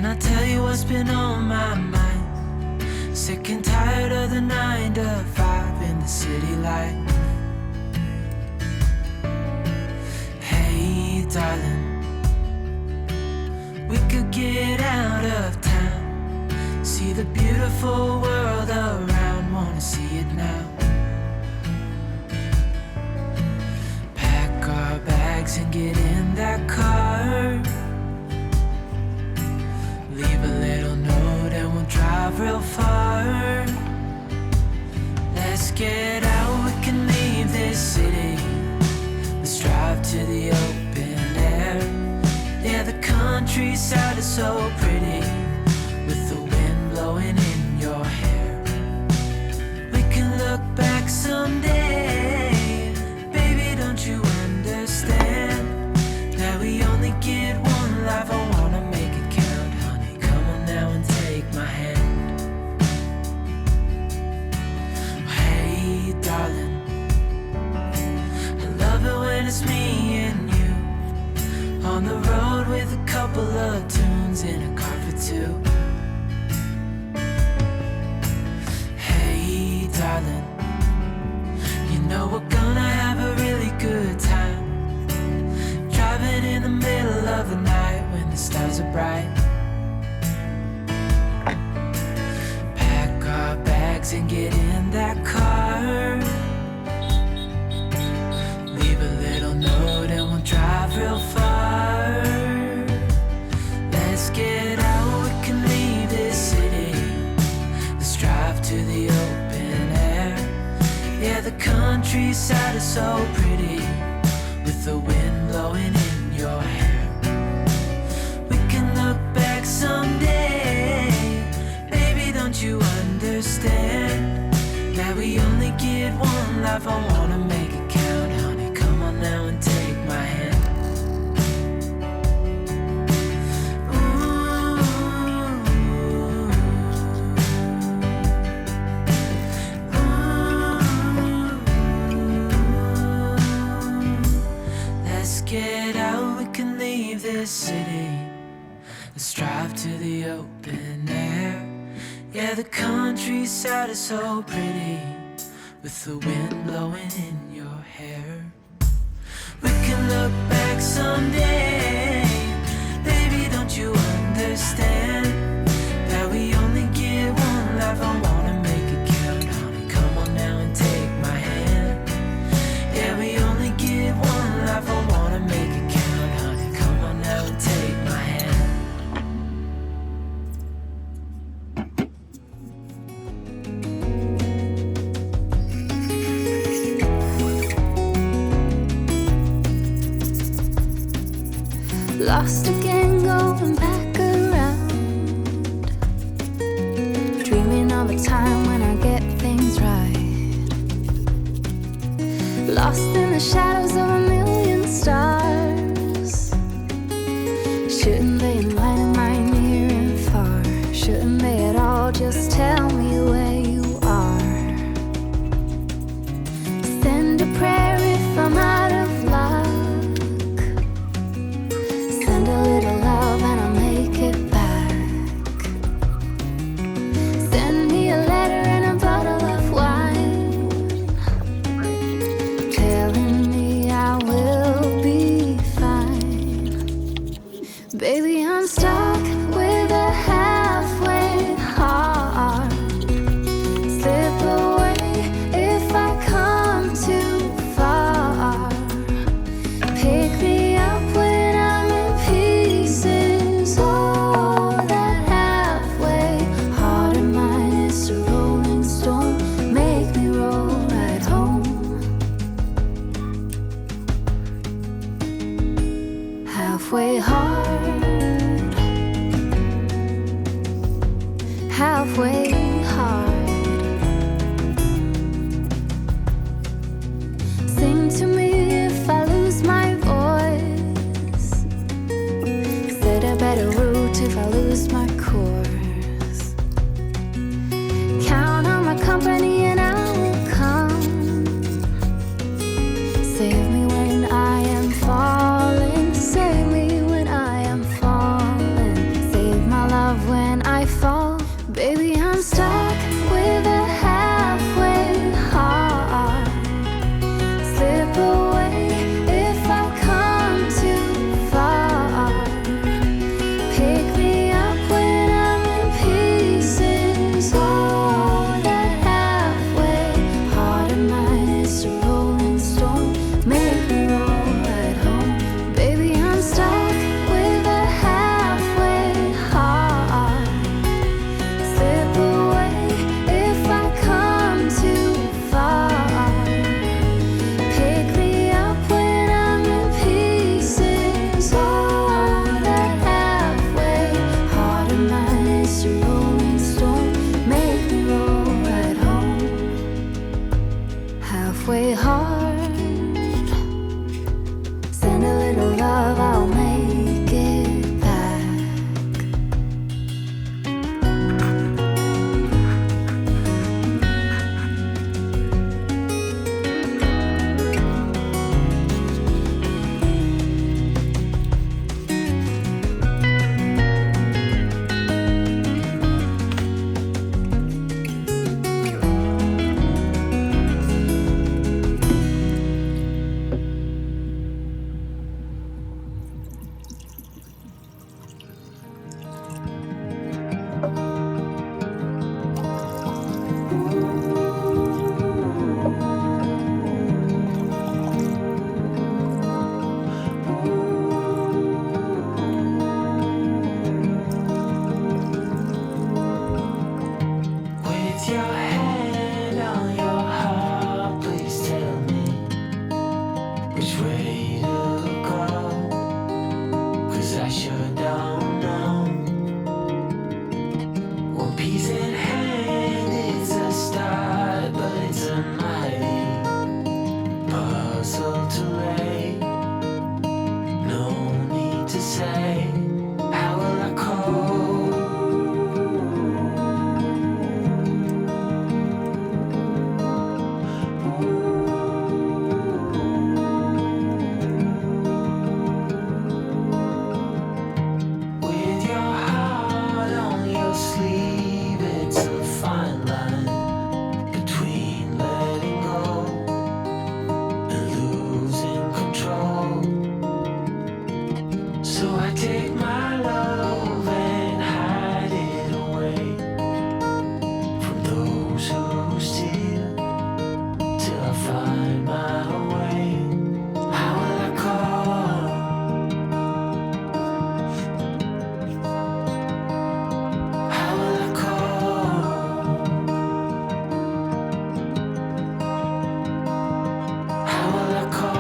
Can I tell you what's been on my mind? Sick and tired of the 9 to 5 in the city light. Hey darling, we could get out of town, see the beautiful world around, wanna see it now. Pack our bags and get in that car, leave a little note and we'll drive real far. Let's get out, we can leave this city. Let's drive to the open air. Yeah, the countryside is so pretty, with the wind blowing in your hair. We can look back someday, baby, don't you understand that we only get one life? I wanna make it count, honey, come on now and take my hand. Hey darling, I love it when it's me and you, on the road with a couple of tunes in a car for two. Hey darling, you know we're gonna have a really good time, driving in the middle of the night when the stars are bright. Pack our bags and get in that car, leave a little note and we'll drive real far. Let's get out, we can leave this city. Let's drive to the open air. Yeah, the countryside is so pretty, with the wind blowing in your hair. We can look back someday, baby, don't you understand that we only get one life? I wanna make it count, honey, come on now and take my hand. Let's get out, we can leave this city. Let's drive to the open air. Yeah, the countryside is so pretty, with the wind blowing in your hair. We can look back someday, baby, don't you understand that we only get one life? I wanna make it count, honey, come on now and take my hand. Yeah, we only get one life, I wanna make it count, honey, come on now and take my hand. Lost again, going back around, dreaming of a time when I get things right. Lost in the shadows of a million stars. Shouldn't they enlighten my near and far? Shouldn't they at all just tell me where you are? Send a prayer if I'm out of luck, send a little love and I'll make it back. Send me a letter and a bottle of wine, telling me I will be fine. Baby, I'm stuck with a halfway heart. Slip away if I come too far. Pick me up when I'm in pieces. Oh, that halfway heart of mine is a rolling stone. Make me roll right home. Halfway hard, halfway hard. Sing to me if I lose my voice. Set a better route if I lose my course. Count on my company and I will come. Save me when I am falling. Save me when I am falling. Save my life. So I take my love and hide it away from those who steal till I find my way. How will I call? How will I call? How will I call?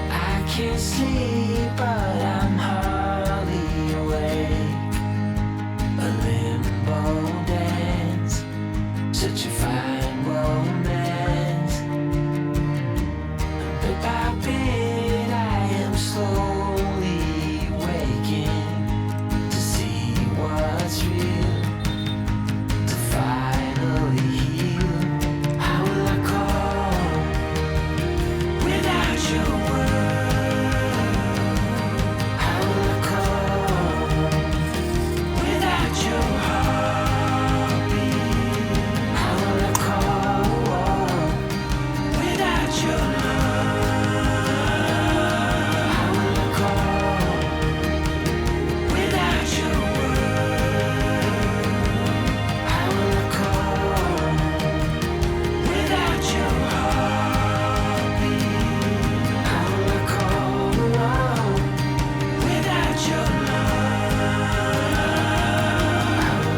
I can't sleep, but I'm hardly awake. A limbo dance, such a fine romance. Bit by bit, I am slowly waking to see what's real, to finally heal. How will I call without your word? How will I call without your heartbeat? How will I call without your love? How will I call without your word? How will I call without your heartbeat? How will I call without your love? How will I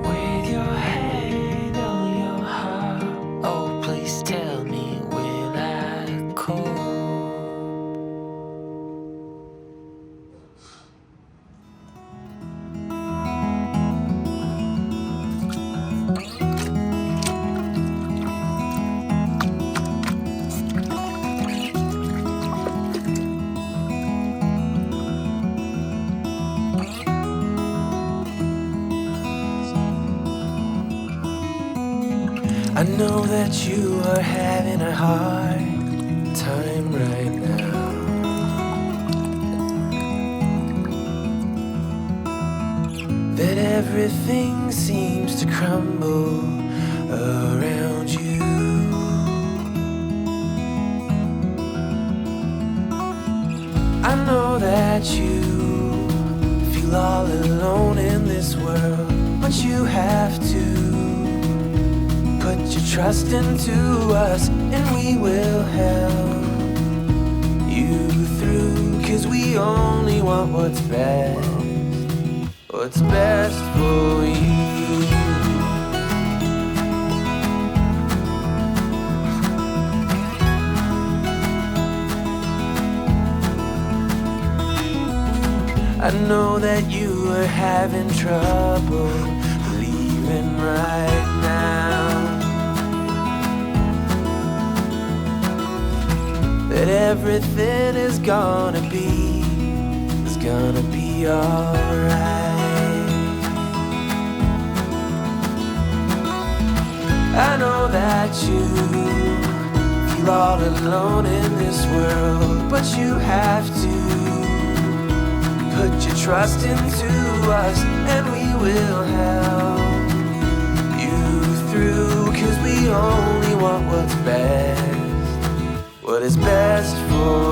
with your hand on your heart? Oh, please tell me, will I call? I know that you are having a hard time right now. That everything seems to crumble around you. I know that you feel all alone in this world, but you have to put your trust into us, and we will help you through. 'Cause we only want what's best for you. I know that you are having trouble believing right now that everything is gonna be alright. I know that you feel all alone in this world, but you have to put your trust into us, and we will help you through. 'Cause we only want what is best for